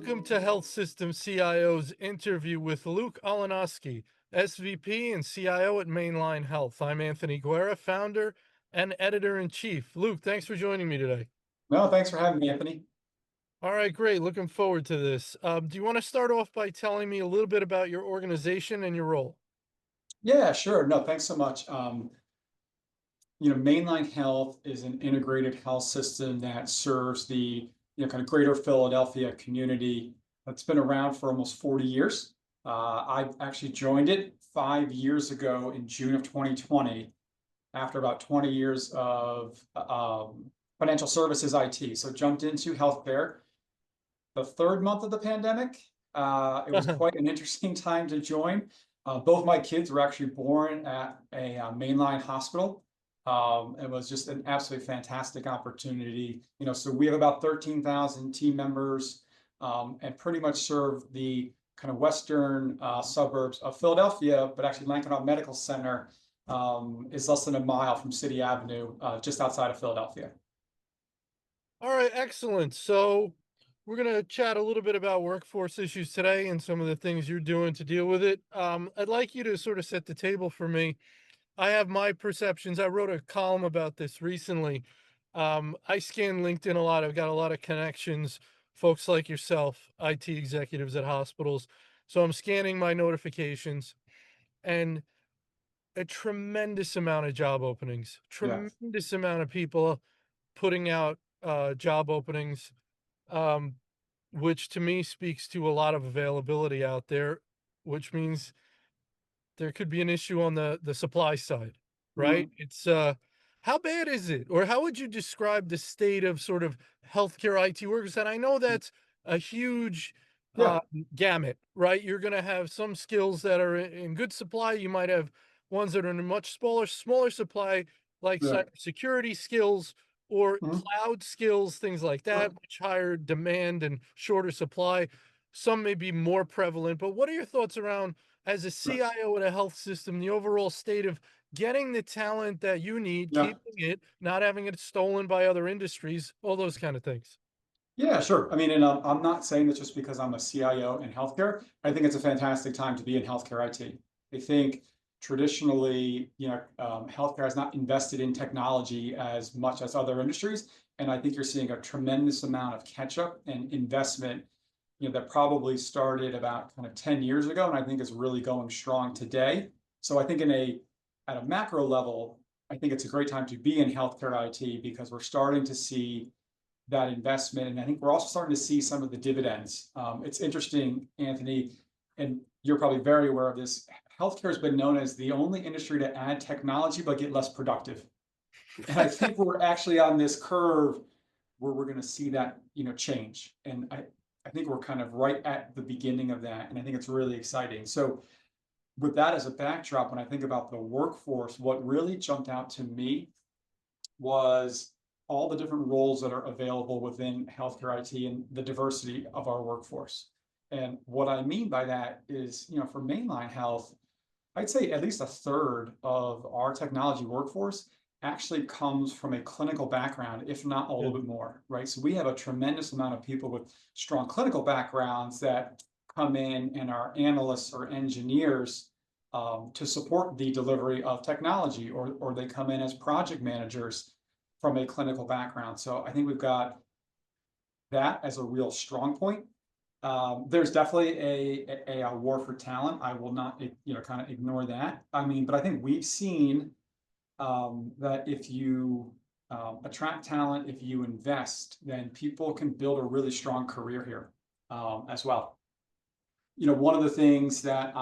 Welcome to Health System CIO's interview with Luke Olenoski, SVP and CIO at Mainline Health. I'm Anthony Guerra, founder and editor-in-chief. Luke, thanks for joining me today. No, thanks for having me, Anthony. All right, great. Looking forward to this. Do you want to start off by telling me a little bit about your organization and your role? Yeah, sure. No, thanks so much. Mainline Health is an integrated health system that serves the kind of greater Philadelphia community. That's been around for almost 40 years. I actually joined it 5 years ago in June of 2020, after about 20 years of financial services IT. So jumped into healthcare. The third month of the pandemic, it was quite an interesting time to join. Both my kids were actually born at a mainline hospital. It was just an absolutely fantastic opportunity. So we have about 13,000 team members, and pretty much serve the kind of western suburbs of Philadelphia, but actually Lankenau Medical Center is less than a mile from City Avenue, just outside of Philadelphia. All right, excellent. So we're going to chat a little bit about workforce issues today and some of the things you're doing to deal with it. I'd like you to sort of set the table for me. I have my perceptions. I wrote a column about this recently. I scan LinkedIn a lot. I've got a lot of connections, folks like yourself, IT executives at hospitals. So I'm scanning my notifications and a tremendous amount of job openings, Yeah. tremendous amount of people putting out job openings, um, which to me speaks to a lot of availability out there, which means there could be an issue on the supply side, right? Mhm. It's how bad is it, or how would you describe the state of sort of healthcare IT workers? And I know that's a huge uh, Yeah. gamut, right? You're going to have some skills that are in good supply. You might have ones that are in a much smaller supply, like Yeah. cybersecurity skills or Mhm. cloud skills, things like that, Sure. much higher demand and shorter supply. Some may be more prevalent, but what are your thoughts around, as a Sure. CIO at a health system, the overall state of getting the talent that you need, Yeah. keeping it, not having it stolen by other industries, all those kind of things? Yeah, sure. I mean, and I'm not saying this just because I'm a CIO in healthcare. I think it's a fantastic time to be in healthcare IT. I think traditionally, healthcare has not invested in technology as much as other industries, and I think you're seeing a tremendous amount of catch up and investment, that probably started about kind of 10 years ago, and I think is really going strong today. So I think at a macro level, I think it's a great time to be in healthcare IT because we're starting to see that investment. And I think we're also starting to see some of the dividends. It's interesting, Anthony, and you're probably very aware of this. Healthcare has been known as the only industry to add technology but get less productive. And I think we're actually on this curve where we're going to see that, change. And I think we're kind of right at the beginning of that. And I think it's really exciting. So with that as a backdrop, when I think about the workforce, what really jumped out to me was all the different roles that are available within healthcare IT and the diversity of our workforce. And what I mean by that is, for mainline health, I'd say at least a third of our technology workforce actually comes from a clinical background, if not a little Yeah. bit more, right? So we have a tremendous amount of people with strong clinical backgrounds that come in and are analysts or engineers, to support the delivery of technology, or they come in as project managers from a clinical background. So I think we've got that as a real strong point. There's definitely a war for talent. I will not, kind of ignore that. I mean, but I think we've seen that if you attract talent, if you invest, then people can build a really strong career here, as well. One of the things that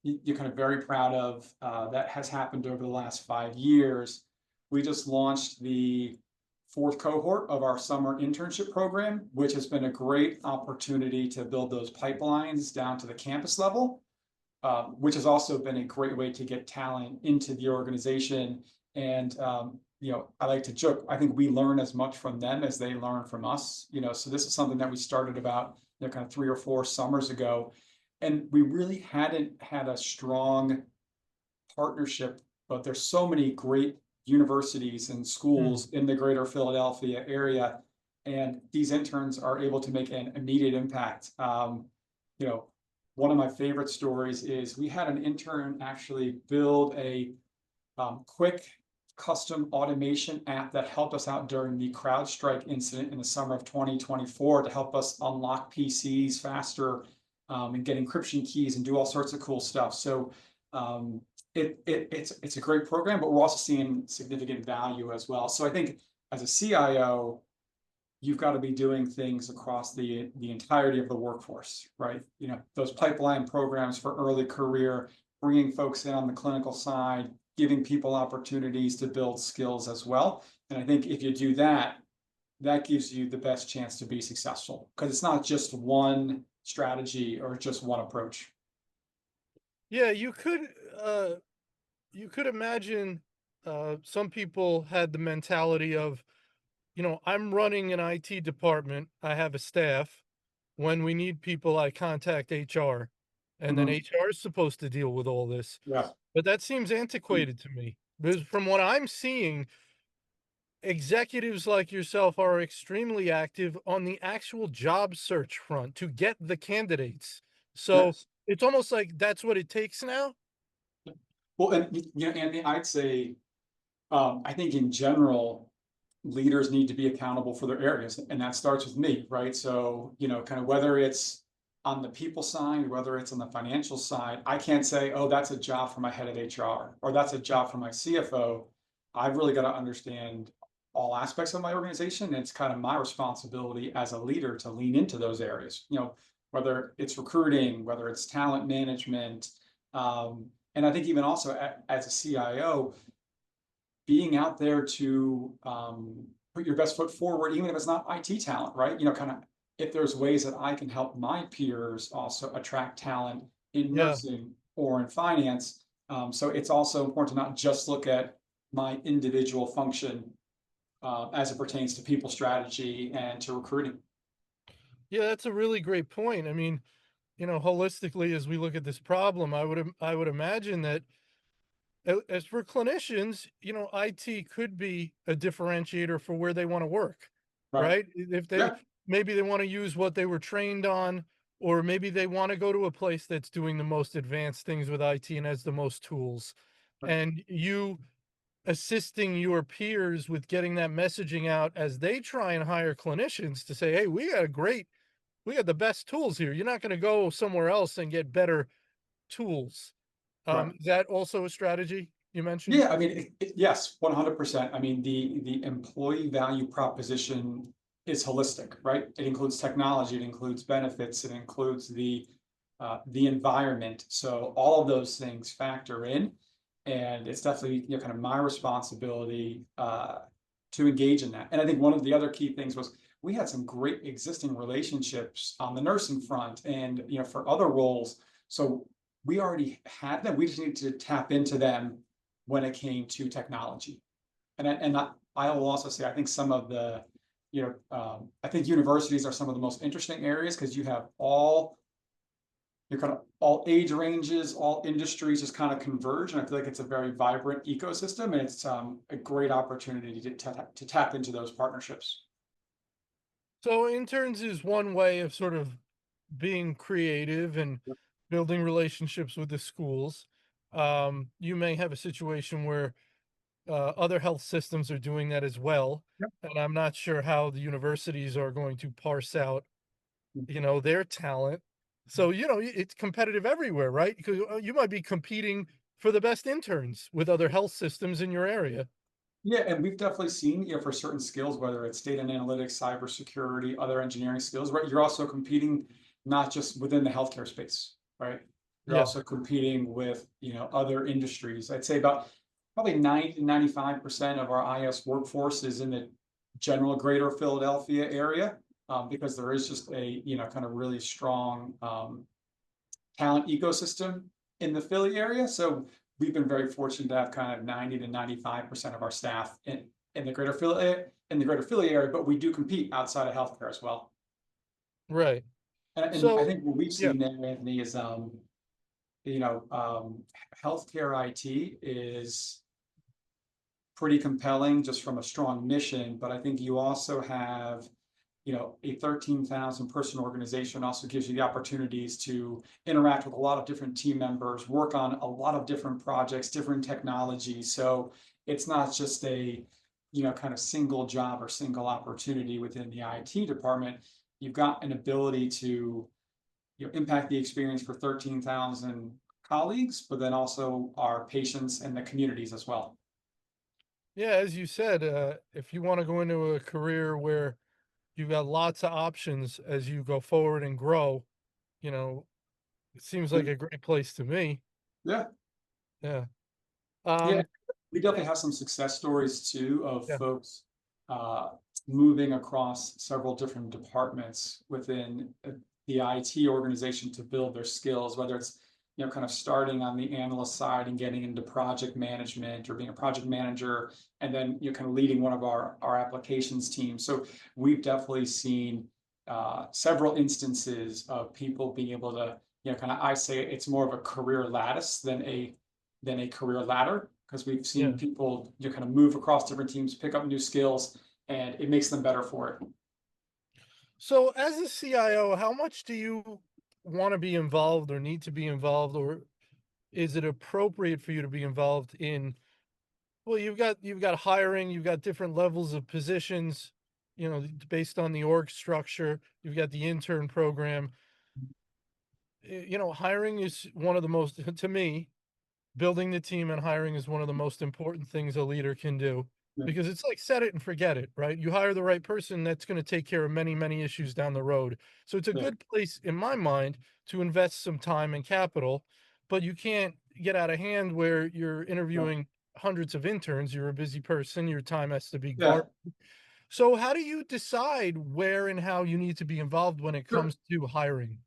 you're kind of very proud of, that has happened over the last 5 years, we just launched the fourth cohort of our summer internship program, which has been a great opportunity to build those pipelines down to the campus level, which has also been a great way to get talent into the organization. And I like to joke, I think we learn as much from them as they learn from us. So this is something that we started about, kind of 3 or 4 summers ago, and we really hadn't had a strong partnership. But there's so many great universities and Hmm. schools in the greater Philadelphia area and these interns are able to make an immediate impact. You know, one of my favorite stories is we had an intern actually build a quick custom automation app that helped us out during the CrowdStrike incident in the summer of 2024 to help us unlock PCs faster, and get encryption keys and do all sorts of cool stuff. So it's a great program, but we're also seeing significant value as well. So I think as a CIO, you've got to be doing things across the entirety of the workforce, right? You know, those pipeline programs for early career, bringing folks in on the clinical side, giving people opportunities to build skills as well. And I think if you do that, that gives you the best chance to be successful, because it's not just one strategy or just one approach. Yeah, you could imagine some people had the mentality of, I'm running an IT department, I have a staff. When we need people, I contact HR, and then Mhm. HR is supposed to deal with all this. Yeah. But that seems antiquated to me because from what I'm seeing, executives like yourself are extremely active on the actual job search front to get the candidates. So Yes. it's almost like that's what it takes now. Well, and you know, Anthony, I'd say, I think in general, leaders need to be accountable for their areas, and that starts with me, right? So, you know, kind of whether it's on the people side, whether it's on the financial side, I can't say, oh, that's a job for my head of HR or that's a job for my CFO. I've really got to understand all aspects of my organization. And it's kind of my responsibility as a leader to lean into those areas, you know, whether it's recruiting, whether it's talent management. And I think even also as a CIO, being out there to put your best foot forward, even if it's not IT talent, right? You know, kind of if there's ways that I can help my peers also attract talent in Yeah. nursing or in finance. So it's also important to not just look at my individual function as it pertains to people strategy and to recruiting. Yeah, that's a really great point. I mean, holistically, as we look at this problem, I would imagine that as for clinicians, IT could be a differentiator for where they want to work, Right. right? If they Yeah. maybe they want to use what they were trained on, or maybe they want to go to a place that's doing the most advanced things with IT and has the most tools. Right. And you assisting your peers with getting that messaging out as they try and hire clinicians to say, hey, we got the best tools here. You're not going to go somewhere else and get better tools. Right. Is that also a strategy you mentioned? Yeah, I mean, yes, 100%. I mean, the employee value proposition is holistic, right? It includes technology, it includes benefits, it includes the environment. So all of those things factor in, and it's definitely, you know, kind of my responsibility to engage in that. And I think one of the other key things was we had some great existing relationships on the nursing front, and you know, for other roles. So we already had them. We just need to tap into them when it came to technology. I will also say, I think some of the, you know, I think universities are some of the most interesting areas because you have all, you're kind of all age ranges, all industries just kind of converge. And I feel like it's a very vibrant ecosystem, and it's a great opportunity to tap into those partnerships. So interns is one way of sort of being creative and Yep. building relationships with the schools. You may have a situation where other health systems are doing that as well, Yep. and I'm not sure how the universities are going to parse out, their talent. So, it's competitive everywhere, right? Because you might be competing for the best interns with other health systems in your area. Yeah, and we've definitely seen, you know, for certain skills, whether it's data and analytics, cybersecurity, other engineering skills, right? You're also competing not just within the healthcare space, right? You're Yeah. also competing with, you know, other industries. I'd say about probably 90 to 95% of our IS workforce is in the general greater Philadelphia area, because there is just a, you know, kind of really strong talent ecosystem in the Philly area. So we've been very fortunate to have kind of 90 to 95% of our staff in the greater Philly area, but we do compete outside of healthcare as well. Right. And I So, think what we've yeah. seen there, Anthony, is you know, healthcare IT is pretty compelling just from a strong mission, but I think you also have a 13,000 person organization also gives you the opportunities to interact with a lot of different team members, work on a lot of different projects, different technologies. So it's not just a, kind of single job or single opportunity within the IT department. You've got an ability to, impact the experience for 13,000 colleagues, but then also our patients and the communities as well. Yeah, as you said, if you want to go into a career where you've got lots of options as you go forward and grow, you know, it seems like a great place to me. Yeah. Yeah. Yeah, Um, we definitely have some success stories too of yeah. folks uh, moving across several different departments within the IT organization to build their skills, whether it's kind of starting on the analyst side and getting into project management or being a project manager, and then kind of leading one of our applications teams. So we've definitely seen several instances of people being able to kind of, I say it's more of a career lattice than a career ladder, because we've seen Yeah. people kind of move across different teams, pick up new skills, and it makes them better for it. So as a CIO, how much do you want to be involved or need to be involved, or is it appropriate for you to be involved in, well, you've got hiring, you've got different levels of positions, based on the org structure, you've got the intern program. Hiring is one of the most to me, building the team and hiring is one of the most important things a leader can do, Yeah, because it's like set it and forget it, right? You hire the right person, that's going to take care of many, many issues down the road. So it's a yeah, good place in my mind to invest some time and capital, but you can't get out of hand where you're yeah. interviewing hundreds of interns. You're a busy person, your time has to be Yeah, guarded. So how do you decide where and how you need to be involved when it sure. comes to hiring?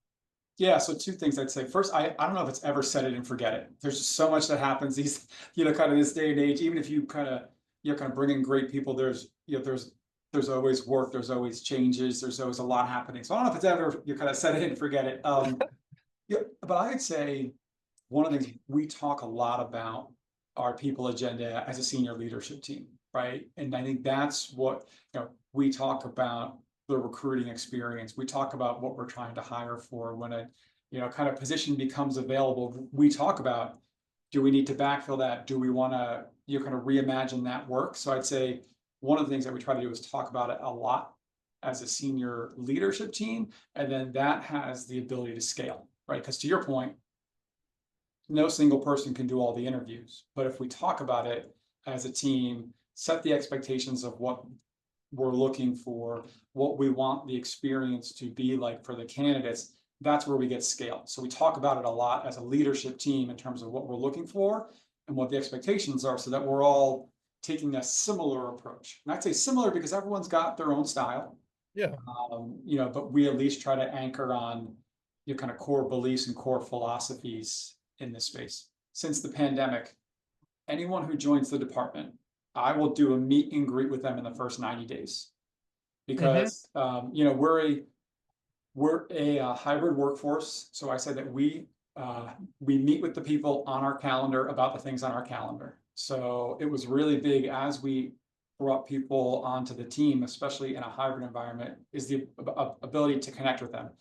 Yeah, so two things I'd say. First, I don't know if it's ever set it and forget it. There's just so much that happens these, kind of this day and age. Even if you kind of bring in great people, there's always work, there's always changes, there's always a lot happening. So I don't know if it's ever you kind of set it and forget it. Yeah, but I would say one of the things we talk a lot about our people agenda as a senior leadership team, right? And I think that's what, we talk about the recruiting experience. We talk about what we're trying to hire for when a, kind of position becomes available. We talk about, do we need to backfill that? Do we want to, kind of reimagine that work? So I'd say one of the things that we try to do is talk about it a lot as a senior leadership team. And then that has the ability to scale, right? Because to your point, no single person can do all the interviews. But if we talk about it as a team, set the expectations of what we're looking for, what we want the experience to be like for the candidates, that's where we get scale. So we talk about it a lot as a leadership team in terms of what we're looking for and what the expectations are, so that we're all taking a similar approach. And I'd say similar because everyone's got their own style, Yeah. but we at least try to anchor on your kind of core beliefs and core philosophies in this space. Since the pandemic, anyone who joins the department, I will do a meet and greet with them in the first 90 days, Hmm. because we're a hybrid workforce. So I said that we meet with the people on our calendar about the things on our calendar. So it was really big as we brought people onto the team, especially in a hybrid environment, is the ability to connect with them.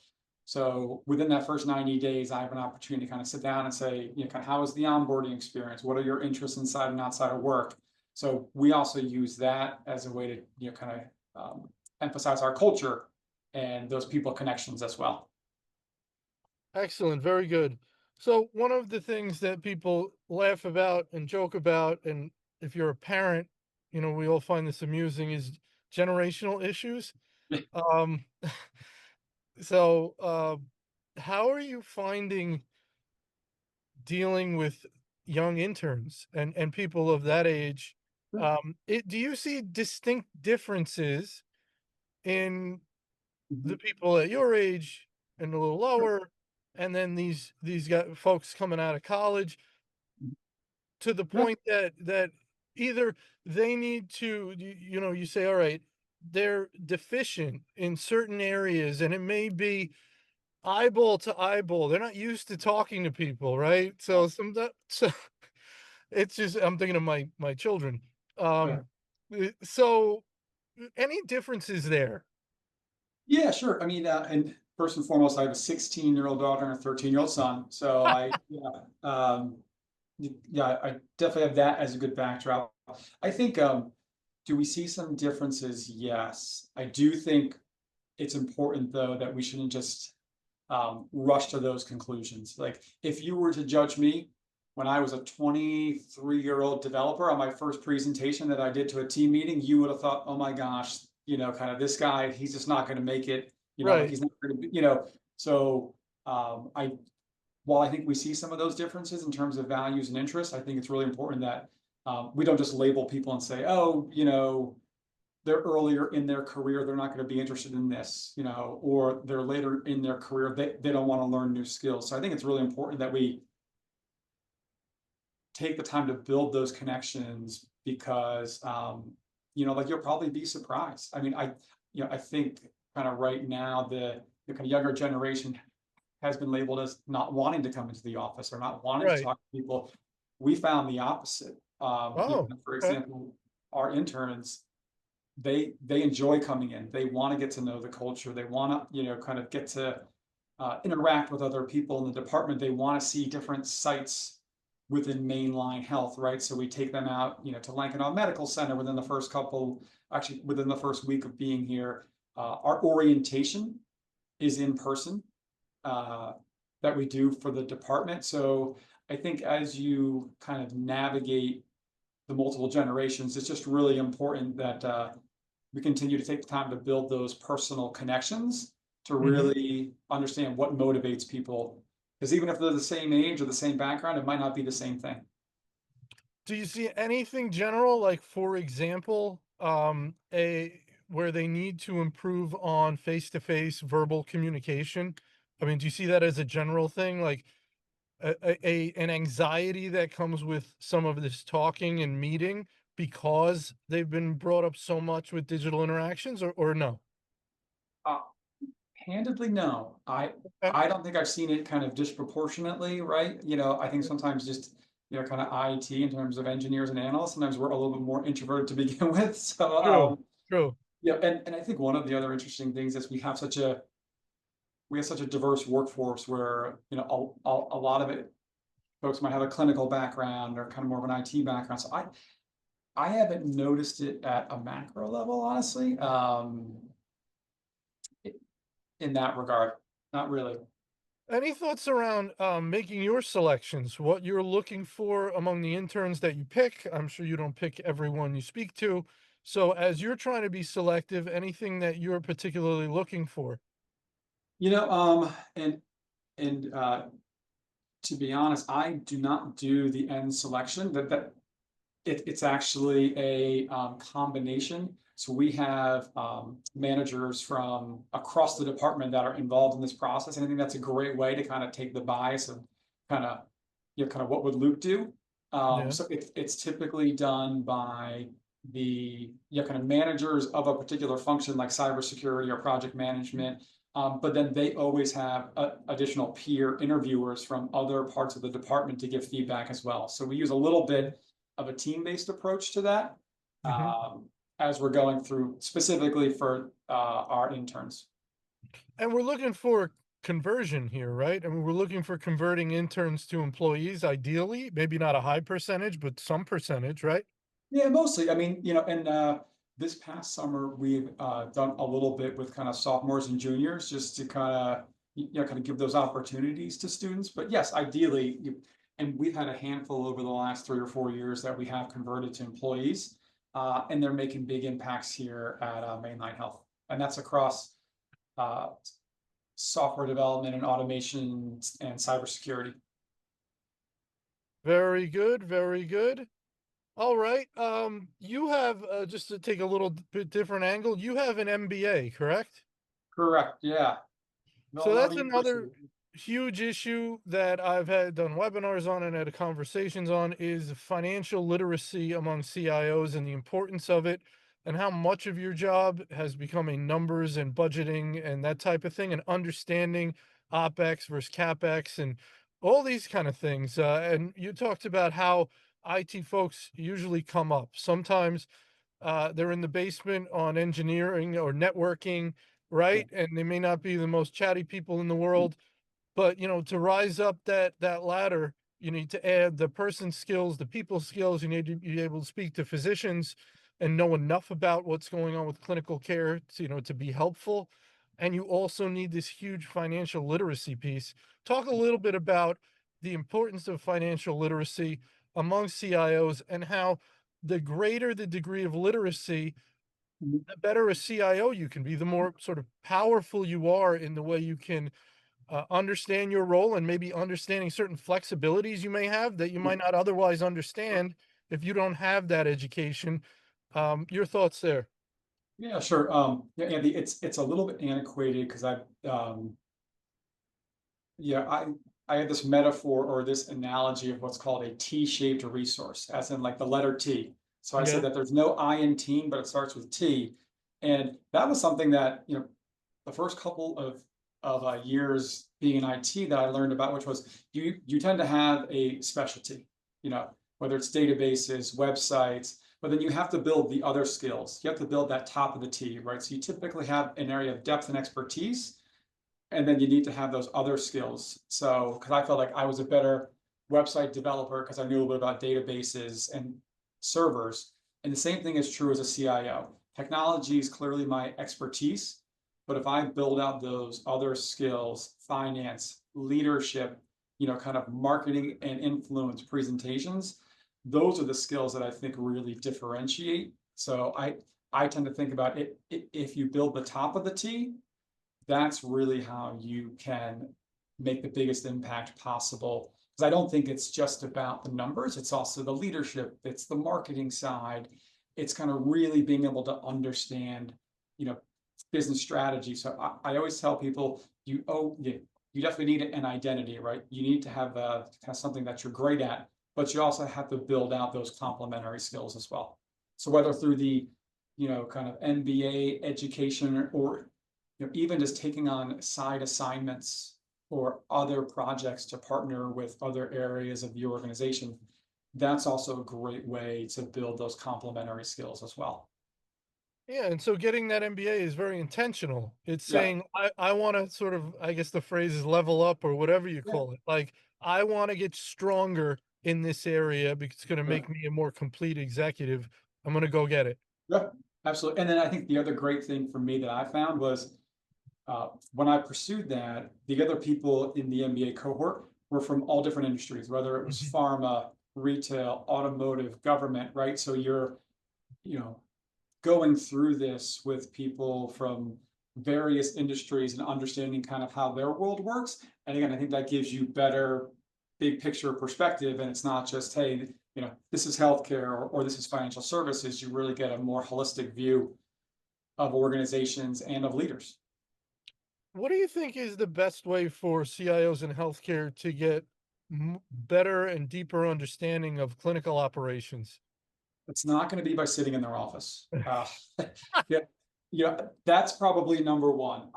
So within that first 90 days, I have an opportunity to kind of sit down and say, kind of, how is the onboarding experience? What are your interests inside and outside of work? So we also use that as a way to, kind of emphasize our culture and those people connections as well. Excellent, very good. So one of the things that people laugh about and joke about, and if you're a parent, we all find this amusing, is generational issues. Um, so how are you finding dealing with young interns and people of that age? Do you see distinct differences in the Mhm. people at your age and a little lower, and then these guy folks coming out of college, to the Yeah. point that either they need to, you say, all right, they're deficient in certain areas, and it may be eyeball to eyeball. They're not used to talking to people, right? So it's just, I'm thinking of my children. Yeah. So any differences there? Yeah, sure. I mean, and first and foremost, I have a 16-year-old daughter and a 13-year-old son. So yeah, I definitely have that as a good backdrop. I think, do we see some differences? Yes. I do think it's important though that we shouldn't just rush to those conclusions. Like if you were to judge me when I was a 23-year-old developer on my first presentation that I did to a team meeting, you would have thought, oh my gosh, kind of this guy, he's just not going to make it, like Right. he's not going to be, so I while I think we see some of those differences in terms of values and interests, I think it's really important that we don't just label people and say, oh, they're earlier in their career, they're not going to be interested in this, or they're later in their career, they don't want to learn new skills. So I think it's really important that we take the time to build those connections because, like you'll probably be surprised. I mean, I think kind of right now the kind of younger generation has been labeled as not wanting to come into the office or not wanting to Right. talk to people. We found the opposite. Oh, For okay. example, our interns, they enjoy coming in. They want to get to know the culture. They want to, kind of get to interact with other people in the department. They want to see different sites within mainline health, right? So we take them out, to Lankenau Medical Center within the first week of being here. Our orientation is in person uh, that we do for the department. So I think as you kind of navigate the multiple generations, it's just really important that we continue to take the time to build those personal connections to Hmm. really understand what motivates people. Because even if they're the same age or the same background, it might not be the same thing. Do you see anything general, like for example, a where they need to improve on face-to-face verbal communication? I mean, do you see that as a general thing, like an anxiety that comes with some of this talking and meeting because they've been brought up so much with digital interactions, or no? Uh, Handedly, no. Okay. I don't think I've seen it kind of disproportionately, right? I think sometimes just kind of IT in terms of engineers and analysts. Sometimes we're a little bit more introverted to begin with. So True. True. yeah, and I think one of the other interesting things is we have such a diverse workforce where a lot of it folks might have a clinical background or kind of more of an IT background. So I haven't noticed it at a macro level, honestly, in that regard. Not really. Any thoughts around making your selections, what you're looking for among the interns that you pick? I'm sure you don't pick everyone you speak to. So, as you're trying to be selective, anything that you're particularly looking for? And to be honest, I do not do the end selection. It's actually a combination. So we have managers from across the department that are involved in this process, and I think that's a great way to kind of take the bias of kind of kind of what would Luke do. Yeah. So it's typically done by the kind of managers of a particular function like cybersecurity or project management. But then they always have additional peer interviewers from other parts of the department to give feedback as well. So we use a little bit of a team-based approach to that Hmm. as we're going through specifically for our interns. And we're looking for conversion here, right? I mean, we're looking for converting interns to employees, ideally, maybe not a high percentage, but some percentage, right? Yeah, mostly. I mean, and this past summer we've done a little bit with kind of sophomores and juniors just to kind of give those opportunities to students. But yes, ideally, and we've had a handful over the last 3 or 4 years that we have converted to employees, and they're making big impacts here at Mainline Health, and that's across uh, software development and automation and cybersecurity. Very good. Very good. All right. You have just to take a little bit different angle. You have an MBA, correct? Correct. Yeah. So Villanova that's another University. huge issue that I've had done webinars on and had conversations on is financial literacy among CIOs and the importance of it and how much of your job has become a numbers and budgeting and that type of thing and understanding OpEx versus CapEx and all these kind of things. And you talked about how IT folks usually come up. Sometimes they're in the basement on engineering or networking, Yeah. right? And they may not be the most chatty people in the world, but, to rise up that ladder, you need to add the person skills, the people skills. You need to be able to speak to physicians and know enough about what's going on with clinical care to, to be helpful. And you also need this huge financial literacy piece. Talk a little bit about the importance of financial literacy among CIOs and how the greater the degree of literacy, Mhm. the better a CIO you can be, the more sort of powerful you are in the way you can understand your role and maybe understanding certain flexibilities you may have that you might not otherwise understand if you don't have that education. Your thoughts there? Yeah, sure. Yeah, Andy, it's a little bit antiquated because yeah, I had this metaphor or this analogy of what's called a T-shaped resource, as in like the letter T. So I say Yeah. that there's no I in team, but it starts with T, and that was something that the first couple of years being in IT that I learned about, which was you tend to have a specialty, whether it's databases, websites, but then you have to build the other skills. You have to build that top of the T, right? So you typically have an area of depth and expertise, and then you need to have those other skills. So, because I felt like I was a better website developer because I knew a little bit about databases and servers. And the same thing is true as a CIO. Technology is clearly my expertise, but if I build out those other skills, finance, leadership, kind of marketing and influence presentations, those are the skills that I think really differentiate. So I tend to think about it, if you build the top of the T, that's really how you can make the biggest impact possible. Because I don't think it's just about the numbers, it's also the leadership, it's the marketing side, it's kind of really being able to understand, you know, business strategy. So I always tell people you definitely need an identity, right? You need to have kind of something that you're great at, but you also have to build out those complementary skills as well. So whether through the kind of MBA education or even just taking on side assignments or other projects to partner with other areas of the organization, that's also a great way to build those complementary skills as well. Yeah, and so getting that MBA is very intentional. It's Yeah, saying, I want to sort of, I guess the phrase is level up or whatever you yeah, call it. Like, I want to get stronger in this area because it's going to yeah, make me a more complete executive. I'm going to go get it. yeah, absolutely. And then I think the other great thing for me that I found was when I pursued that, the other people in the MBA cohort were from all different industries, whether it was Mhm. pharma, retail, automotive, government, right? So you're, you know, going through this with people from various industries and understanding kind of how their world works. And again, I think that gives you better big picture perspective. And it's not just, hey, this is healthcare or this is financial services. You really get a more holistic view of organizations and of leaders. What do you think is the best way for CIOs in healthcare to get better and deeper understanding of clinical operations? It's not going to be by sitting in their office. Yeah, that's probably number one.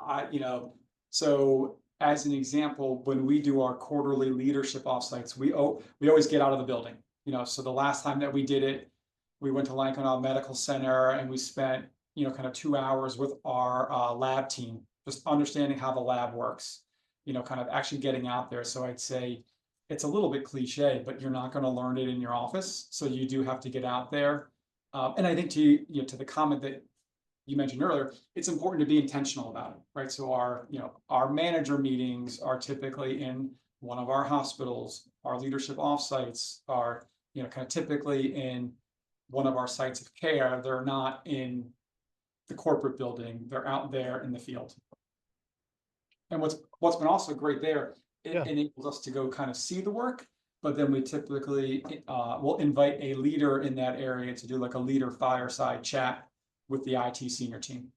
So as an example, when we do our quarterly leadership offsites, we always get out of the building. So the last time that we did it, we went to Lankenau Medical Center and we spent kind of 2 hours with our lab team, just understanding how the lab works. Kind of actually getting out there. So I'd say it's a little bit cliche, but you're not going to learn it in your office. So you do have to get out there. And I think to the comment that you mentioned earlier, it's important to be intentional about it, right? So our manager meetings are typically in one of our hospitals. Our leadership offsites are kind of typically in one of our sites of care. They're not in the corporate building. They're out there in the field. And what's been also great there, it Yeah. enables us to go kind of see the work, but then we typically will invite a leader in that area to do like a leader fireside chat with the IT senior team.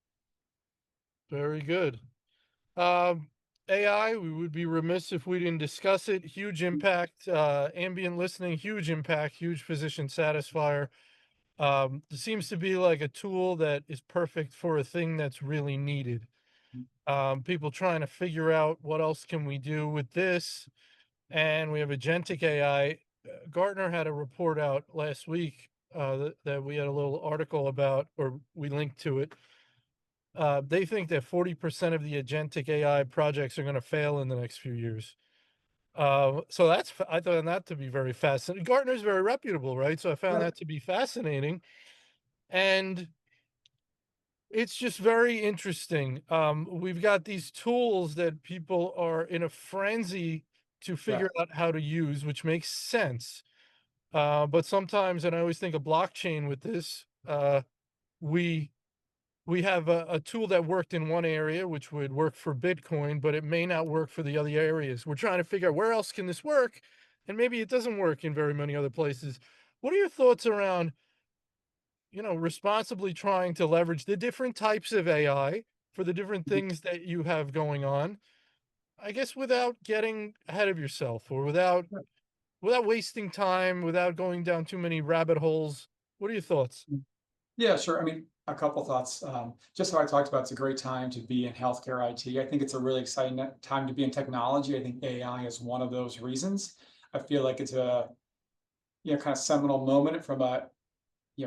Very good. Um, AI, we would be remiss if we didn't discuss it. Huge impact, ambient listening, huge impact, huge physician satisfier. It seems to be like a tool that is perfect for a thing that's really needed. People trying to figure out what else can we do with this, and we have agentic AI. Gartner had a report out last week that we had a little article about, or we linked to it, They think that 40% of the agentic AI projects are going to fail in the next few years. So I found that to be very fascinating. Gartner's very reputable, right? So I found Yeah, that to be fascinating, and it's just very interesting. We've got these tools that people are in a frenzy to yeah, figure out how to use, which makes sense. But sometimes, and I always think of blockchain with this, we we have a tool that worked in one area, which would work for Bitcoin, but it may not work for the other areas. We're trying to figure out where else can this work, and maybe it doesn't work in very many other places. What are your thoughts around, responsibly trying to leverage the different types of AI for the different mhm, things that you have going on? I guess without getting ahead of yourself or without wasting time, without going down too many rabbit holes. What are your thoughts? mhm. Yeah, sure. I mean, a couple thoughts. Just what I talked about, it's a great time to be in healthcare IT. I think it's a really exciting time to be in technology. I think AI is one of those reasons. I feel like it's a kind of seminal moment from a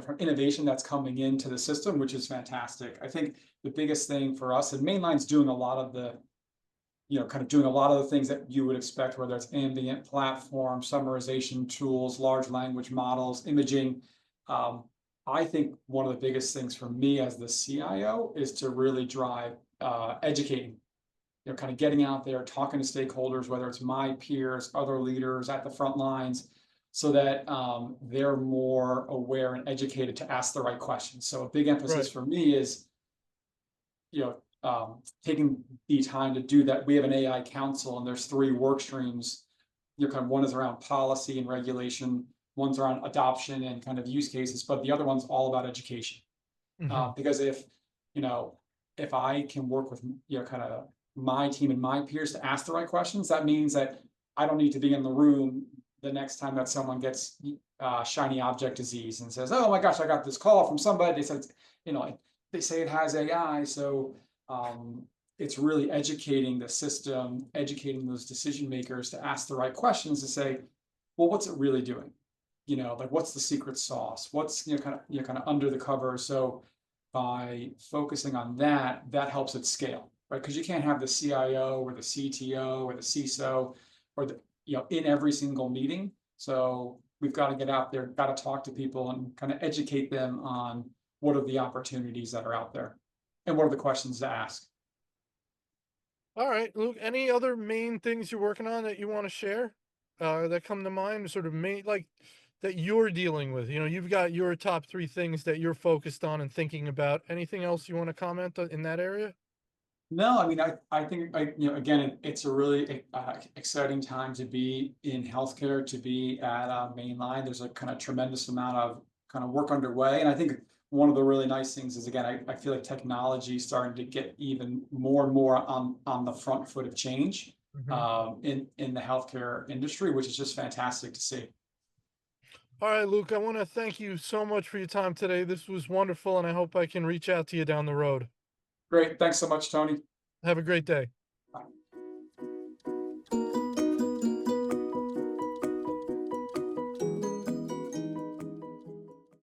from innovation that's coming into the system, which is fantastic. I think the biggest thing for us, and Mainline's doing a lot of the kind of doing a lot of the things that you would expect, whether it's ambient platform, summarization tools, large language models, imaging. Um, I think one of the biggest things for me as the CIO is to really drive educating, kind of getting out there, talking to stakeholders, whether it's my peers, other leaders at the front lines, so that they're more aware and educated to ask the right questions. So a big emphasis Right, for me is taking the time to do that. We have an AI council, and there's three work streams. Kind of one is around policy and regulation, one's around adoption and kind of use cases, but the other one's all about education. hmm, Because you know, if I can work with kind of my team and my peers to ask the right questions, that means that I don't need to be in the room the next time that someone gets shiny object disease and says, "Oh my gosh, I got this call from somebody. They said, you know, they say it has AI." So um, it's really educating the system, educating those decision makers to ask the right questions to say, "Well, what's it really doing? Like what's the secret sauce? What's kind of under the cover?" So by focusing on that, that helps it scale, right? Because you can't have the CIO or the CTO or the CISO or the in every single meeting. So we've got to get out there, got to talk to people and kind of educate them on what are the opportunities that are out there and what are the questions to ask. all right, Luke. Any other main things you're working on that you want to share, that come to mind? Sort of main, like that you're dealing with. You've got your top three things that you're focused on and thinking about. Anything else you want to comment in that area? No, I mean, I think again, it's a really exciting time to be in healthcare, to be at Mainline. There's a kind of tremendous amount of kind of work underway, and I think one of the really nice things is again, I feel like technology is starting to get even more and more on the front foot of change Hmm. in the healthcare industry, which is just fantastic to see. All right, Luke. I want to thank you so much for your time today. This was wonderful, and I hope I can reach out to you down the road. Great, thanks so much, Tony. Have a great day. Bye.